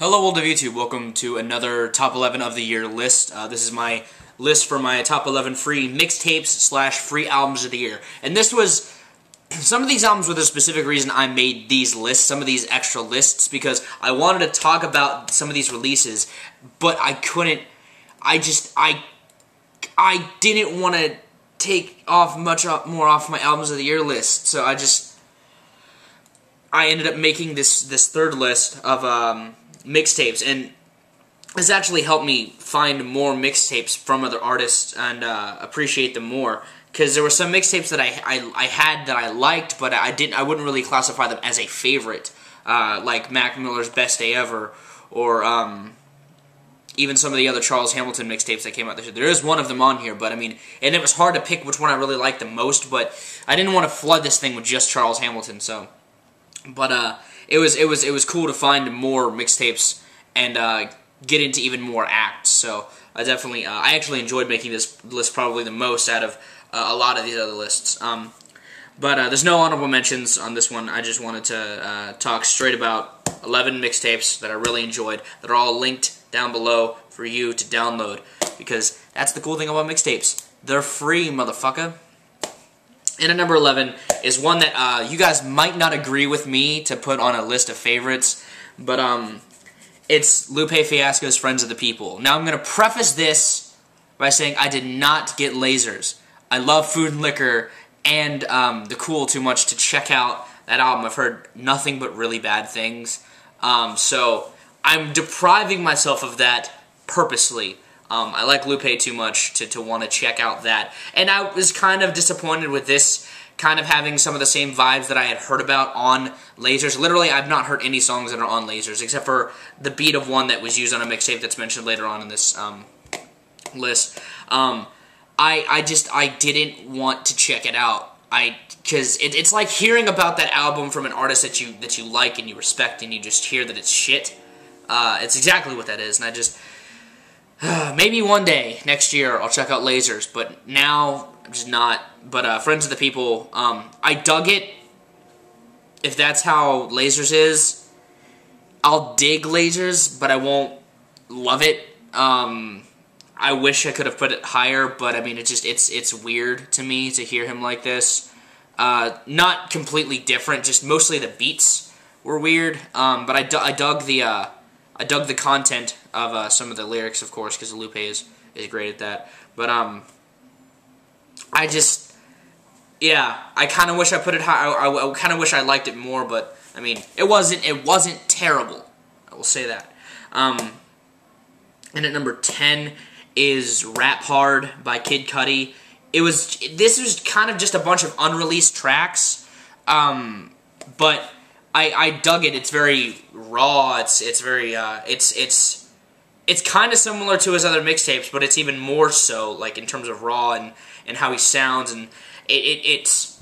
Hello world of YouTube, welcome to another Top 11 of the Year list. This is my list for my Top 11 free mixtapes / free albums of the year. And this was, some of these albums were the specific reason I made these lists, some of these extra lists, because I wanted to talk about some of these releases, but I couldn't, I didn't want to take off much more off my albums of the year list, so I ended up making this third list of mixtapes, and this actually helped me find more mixtapes from other artists and appreciate them more, because there were some mixtapes that I had that I liked, but I wouldn't really classify them as a favorite, like Mac Miller's Best Day Ever, or even some of the other Charles Hamilton mixtapes that came out this year. There is one of them on here, but I mean, and it was hard to pick which one I really liked the most, but I didn't want to flood this thing with just Charles Hamilton, so, but it was cool to find more mixtapes and get into even more acts. So I actually enjoyed making this list probably the most out of a lot of these other lists. But there's no honorable mentions on this one. I just wanted to talk straight about 11 mixtapes that I really enjoyed that are all linked down below for you to download, because that's the cool thing about mixtapes. They're free, motherfucker. And at number 11 is one that you guys might not agree with me to put on a list of favorites, but it's Lupe Fiasco's Friends of the People. Now I'm going to preface this by saying I did not get lasers. I love Food and Liquor and The Cool too much to check out that album. I've heard nothing but really bad things, so I'm depriving myself of that purposely. I like Lupe too much to want to check out that. And I was kind of disappointed with this kind of having some of the same vibes that I had heard about on Lasers. Literally, I've not heard any songs that are on Lasers, except for the beat of one that was used on a mixtape that's mentioned later on in this list. I didn't want to check it out. Because it's like hearing about that album from an artist that you like and you respect, and you just hear that it's shit. It's exactly what that is, and I just... maybe one day, next year, I'll check out Lasers, but now, I'm just not. But Friends of the People, I dug it. If that's how Lasers is, I'll dig Lasers, but I won't love it. I wish I could have put it higher, but I mean, it's weird to me to hear him like this. Not completely different, just mostly the beats were weird, but I dug the content of some of the lyrics, of course, because Lupe is great at that. But I kind of wish I put it high. I kind of wish I liked it more, but I mean, it wasn't terrible. I will say that. And at number 10 is Rap Hard by Kid Cudi. This was kind of just a bunch of unreleased tracks, but I dug it. It's very raw. It's very it's kind of similar to his other mixtapes, but it's even more so, like in terms of raw and how he sounds, and it's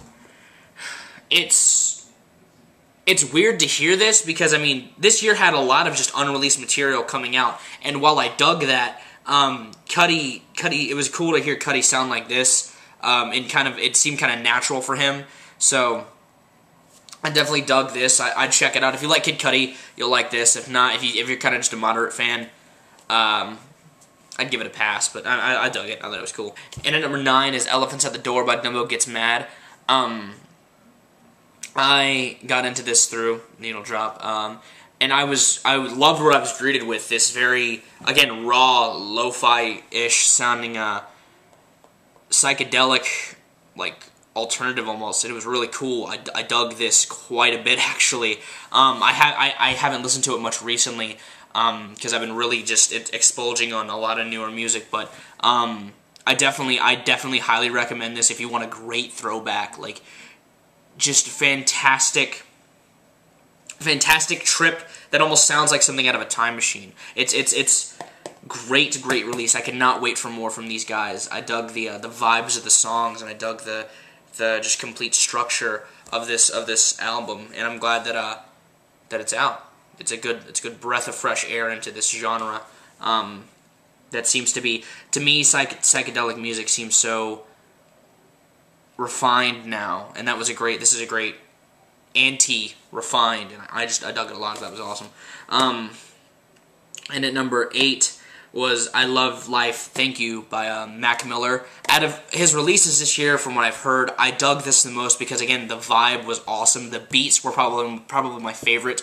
weird to hear this, because I mean, this year had a lot of just unreleased material coming out, and while I dug that, Cudi, it was cool to hear Cudi sound like this, and it seemed kind of natural for him, so I definitely dug this. I'd check it out. If you like Kid Cudi, you'll like this. If not, if you're kind of just a moderate fan, I'd give it a pass, but I dug it. I thought it was cool. And at number 9 is Elephants at the Door by Dumbo Gets Mad. I got into this through Needle Drop, and I loved what I was greeted with. This very, again, raw, lo-fi-ish sounding, psychedelic, like, alternative almost. It was really cool. I dug this quite a bit, actually. I haven't listened to it much recently, because I've been really just expulging on a lot of newer music, but I definitely highly recommend this if you want a great throwback, like just fantastic trip that almost sounds like something out of a time machine. It's great release. I cannot wait for more from these guys. I dug the vibes of the songs, and I dug the just complete structure of this album, and I'm glad that it's out. It's a good breath of fresh air into this genre. That seems to be, to me, psychedelic music seems so refined now, and this is a great anti-refined, and I dug it a lot. That was awesome. And at number 8 was I Love Life, Thank You by Mac Miller. Out of his releases this year, from what I've heard, I dug this the most because, again, the vibe was awesome. The beats were probably my favorite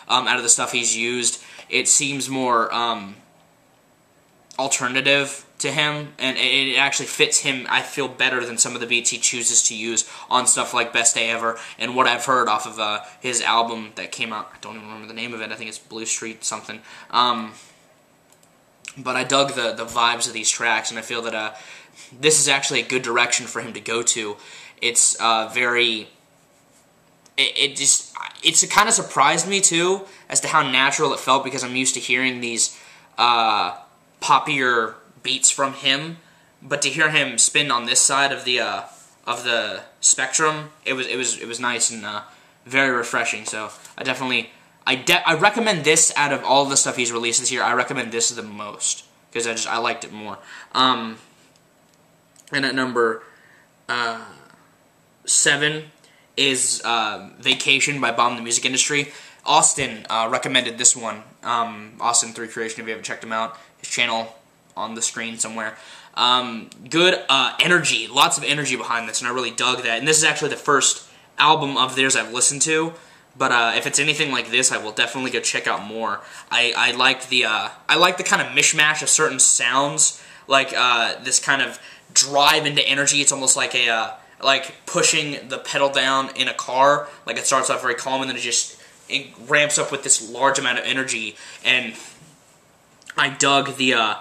out of the stuff he's used. It seems more alternative to him, and it actually fits him, I feel, better than some of the beats he chooses to use on stuff like Best Day Ever, and what I've heard off of his album that came out. I don't even remember the name of it. I think it's Blue Street something. But I dug the vibes of these tracks, and I feel that this is actually a good direction for him to go to. It's very... It kind of surprised me, too, as to how natural it felt, because I'm used to hearing these poppier beats from him, but to hear him spin on this side of the spectrum, it was nice and very refreshing. So I recommend this out of all the stuff he's released this year. I recommend this the most because I liked it more. And at number 7 is Vacation by Bomb the Music Industry. Austin recommended this one. Austin 3 Creation, if you haven't checked him out, his channel on the screen somewhere. Good energy, lots of energy behind this, and I really dug that. And this is actually the first album of theirs I've listened to. But if it's anything like this, I will definitely go check out more. I like the kind of mishmash of certain sounds, like this kind of drive into energy. It's almost like like pushing the pedal down in a car. Like it starts off very calm, and then it ramps up with this large amount of energy. And I dug the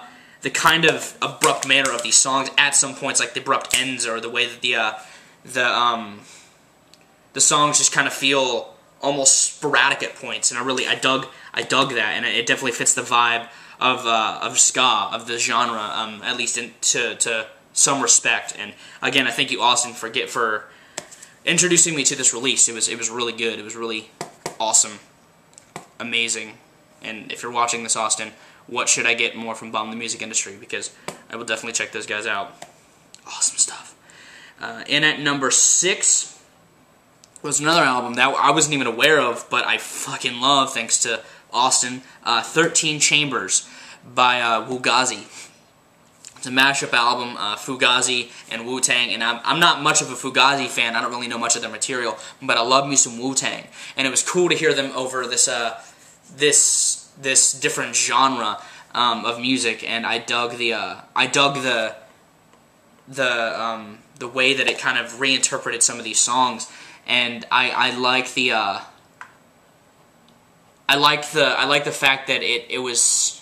kind of abrupt manner of these songs at some points, like the abrupt ends, or the way that the songs just kind of feel almost sporadic at points, and I dug that, and it definitely fits the vibe of ska, of the genre, at least to some respect. And again, I thank you, Austin, for introducing me to this release. It was really good. It was really awesome, amazing. And if you're watching this, Austin, what should I get more from Bomb the Music Industry? Because I will definitely check those guys out. Awesome stuff. And at number 6 was another album that I wasn't even aware of, but I fucking love, thanks to Austin. 13 Chambers by Wugazi. It's a mashup album, Fugazi and Wu-Tang, and I'm not much of a Fugazi fan. I don't really know much of their material, but I love me some Wu-Tang, and it was cool to hear them over this this different genre of music, and I dug the way that it kind of reinterpreted some of these songs. And I like the fact that it was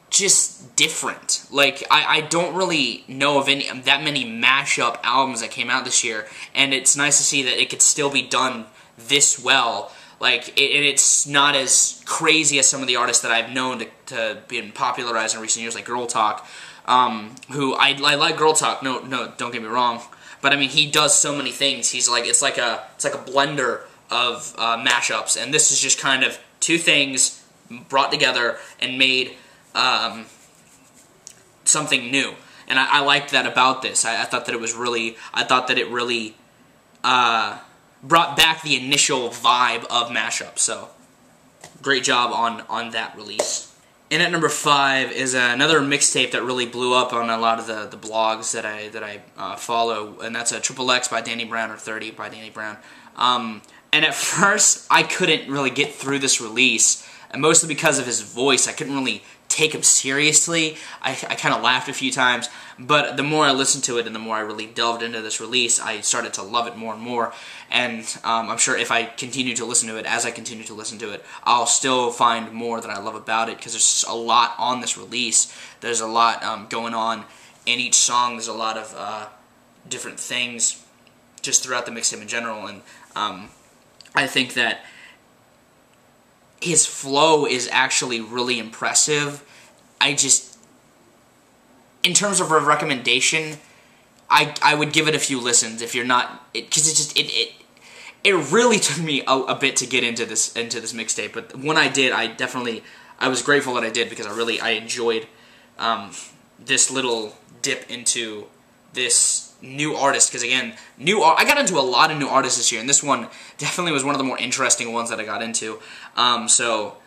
just different. Like I don't really know of that many mashup albums that came out this year, and it's nice to see that it could still be done this well. Like it's not as crazy as some of the artists that I've known to be popularized in recent years, like Girl Talk. Who I like Girl Talk. No, don't get me wrong. But I mean, he does so many things. He's like it's like a blender of mashups, and this is just kind of two things brought together and made something new. And I liked that about this. I thought that it was really. I thought that it really brought back the initial vibe of mashup. So great job on that release. And at number 5 is another mixtape that really blew up on a lot of the blogs that I follow, and that's a Triple X by Danny Brown, or 30 by Danny Brown. And at first, I couldn't really get through this release, and mostly because of his voice. I couldn't really take him seriously. I kind of laughed a few times, but the more I listened to it and the more I really delved into this release, I started to love it more and more. And I'm sure if I continue to listen to it, as I continue to listen to it, I'll still find more that I love about it, because there's a lot on this release. There's a lot going on in each song. There's a lot of different things just throughout the mixtape in general, and I think that his flow is actually really impressive. In terms of a recommendation, I would give it a few listens if you're not, because it really took me a bit to get into this mixtape. But when I did, I was grateful that I did, because I enjoyed this little dip into this new artist. Because again, I got into a lot of new artists this year, and this one definitely was one of the more interesting ones that I got into. So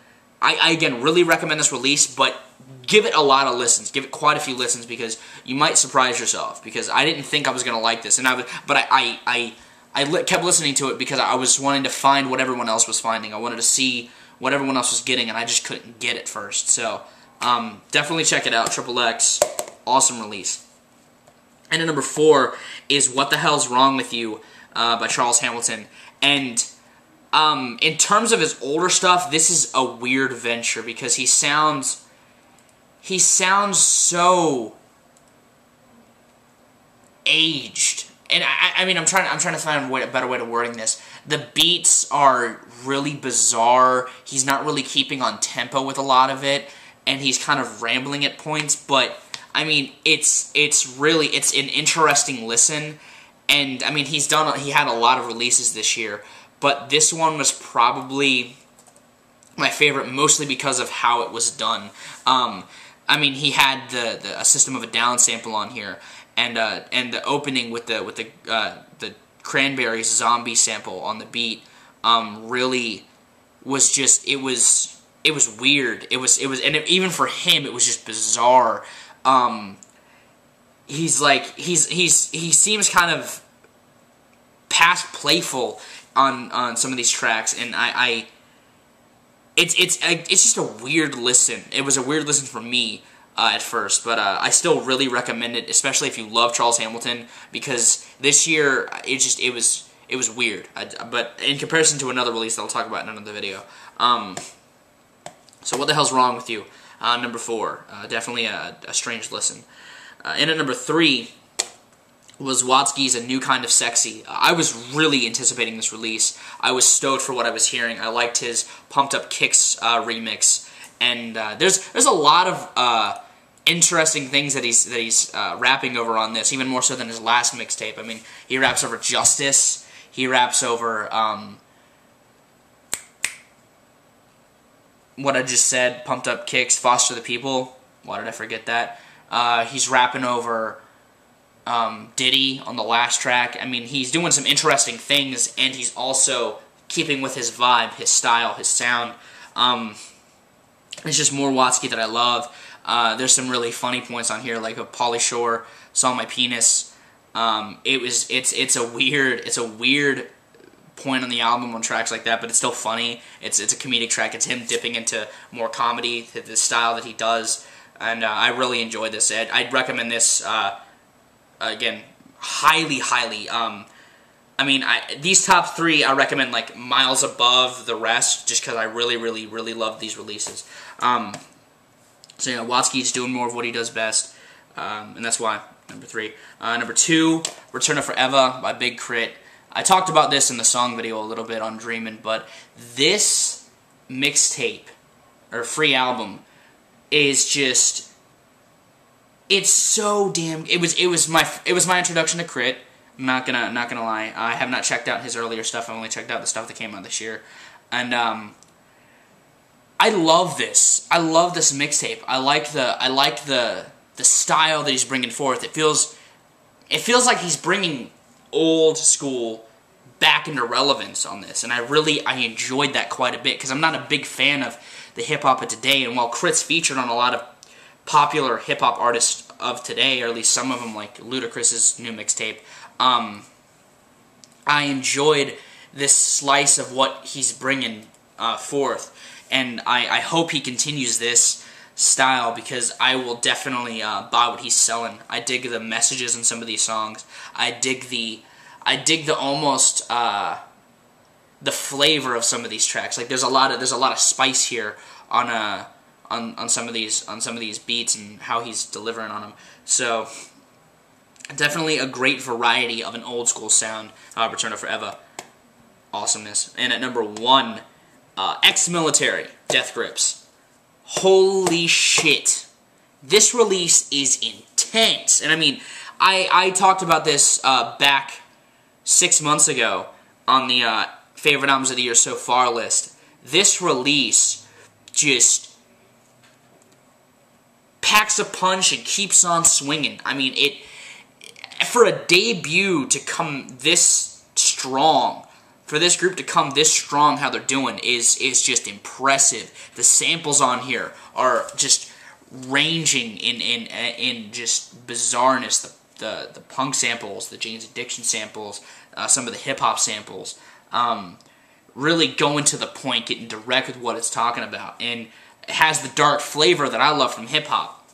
I again really recommend this release, but give it a lot of listens. Give it quite a few listens because you might surprise yourself. Because I didn't think I was gonna like this, and I kept listening to it because I was wanting to find what everyone else was finding. I wanted to see what everyone else was getting, and I just couldn't get it first. So definitely check it out. XXX, awesome release. And at number 4 is "What the Hell's Wrong with You" by Charles Hamilton. And in terms of his older stuff, this is a weird venture because he sounds so aged. And I mean, I'm trying to find a better way to wording this. The beats are really bizarre. He's not really keeping on tempo with a lot of it, and he's kind of rambling at points. But I mean, it's an interesting listen. And I mean, he had a lot of releases this year, but this one was probably my favorite, mostly because of how it was done. I mean, he had a System of a Down sample on here, and the opening with the Cranberries zombie sample on the beat really was just it was weird. It was even for him it was just bizarre. He seems kind of past playful on some of these tracks, and it's just a weird listen. It was a weird listen for me at first, but I still really recommend it, especially if you love Charles Hamilton, because this year it was weird. But in comparison to another release that I'll talk about in another video. So "What the Hell's Wrong with You?" Number 4, definitely a strange listen. And at number 3 was Watsky's "A New Kind of Sexy." I was really anticipating this release. I was stoked for what I was hearing. I liked his Pumped Up Kicks remix, and there's a lot of interesting things that he's rapping over on this, even more so than his last mixtape. I mean, he raps over justice. He raps over what I just said, Pumped Up Kicks, Foster the People. Why did I forget that? He's rapping over Diddy on the last track. I mean, he's doing some interesting things, and he's also keeping with his vibe, his style, his sound. It's just more Watsky that I love. There's some really funny points on here, like a Pauly Shore, "Saw My Penis." It's a weird point on the album on tracks like that, but it's still funny. It's a comedic track. It's him dipping into more comedy, the style that he does, and I really enjoyed this. I'd recommend this again, highly. I mean, these top 3 I recommend like miles above the rest, just because I really love these releases. So yeah, Watsky's doing more of what he does best, and that's why number 3. Number 2, "Return of Forever" by Big Crit. I talked about this in the song video a little bit on Dreamin', but this mixtape or free album is just, it's so damn. It was my introduction to Crit. I'm not gonna lie. I have not checked out his earlier stuff. I've only checked out the stuff that came out this year, and I love this. I love this mixtape. I like the style that he's bringing forth. It feels like he's bringing old school back into relevance on this, and I enjoyed that quite a bit, because I'm not a big fan of the hip-hop of today, and while Crit's featured on a lot of popular hip-hop artists of today, or at least some of them, like Ludacris's new mixtape, I enjoyed this slice of what he's bringing forth, and I hope he continues this style, because I will definitely buy what he's selling. I dig the messages in some of these songs. I dig the almost the flavor of some of these tracks. Like there's a lot of spice here on some of these beats and how he's delivering on them. So definitely a great variety of an old school sound. Return of Forever, awesomeness. And at number 1, Ex-Military, Death Grips. Holy shit, this release is intense. And I mean, I talked about this back 6 months ago on the favorite albums of the year so far list. This release just packs a punch and keeps on swinging. I mean, for a debut to come this strong, for this group to come this strong, how they're doing, is just impressive. The samples on here are just ranging in just bizarreness. The punk samples, the Jane's Addiction samples, some of the hip-hop samples, really going to the point, getting direct with what it's talking about, and it has the dark flavor that I love from hip-hop.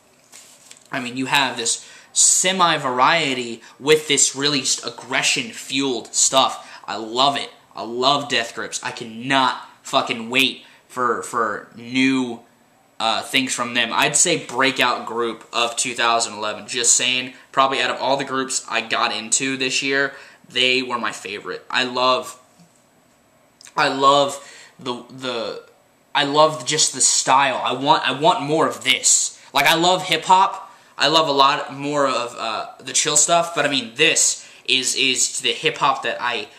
I mean, you have this semi-variety with this really just aggression-fueled stuff. I love it. I love Death Grips. I cannot fucking wait for new things from them. I'd say breakout group of 2011. Just saying, probably out of all the groups I got into this year, they were my favorite. I love just the style. I want more of this. Like, I love hip hop. I love a lot more of the chill stuff, but I mean, this is the hip hop that I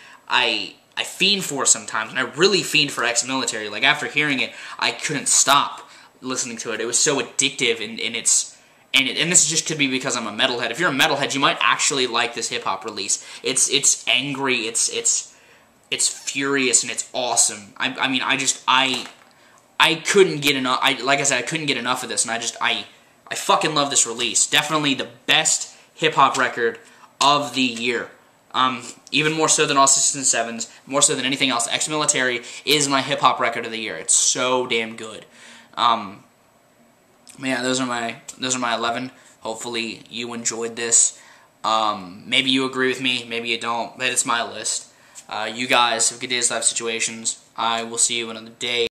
fiend for sometimes, and I really fiend for Ex-Military. Like, after hearing it, I couldn't stop listening to it. It was so addictive, and this just could be because I'm a metalhead. If you're a metalhead, you might actually like this hip hop release. It's angry, it's furious, and it's awesome. I mean, I couldn't get enough. Like I said, I couldn't get enough of this, and I fucking love this release. Definitely the best hip hop record of the year. Even more so than all 6s and 7s, more so than anything else. Ex-Military is my hip hop record of the year. It's so damn good. Yeah, those are my 11. Hopefully you enjoyed this. Maybe you agree with me, maybe you don't, but it's my list. You guys have good days, life situations. I will see you another day.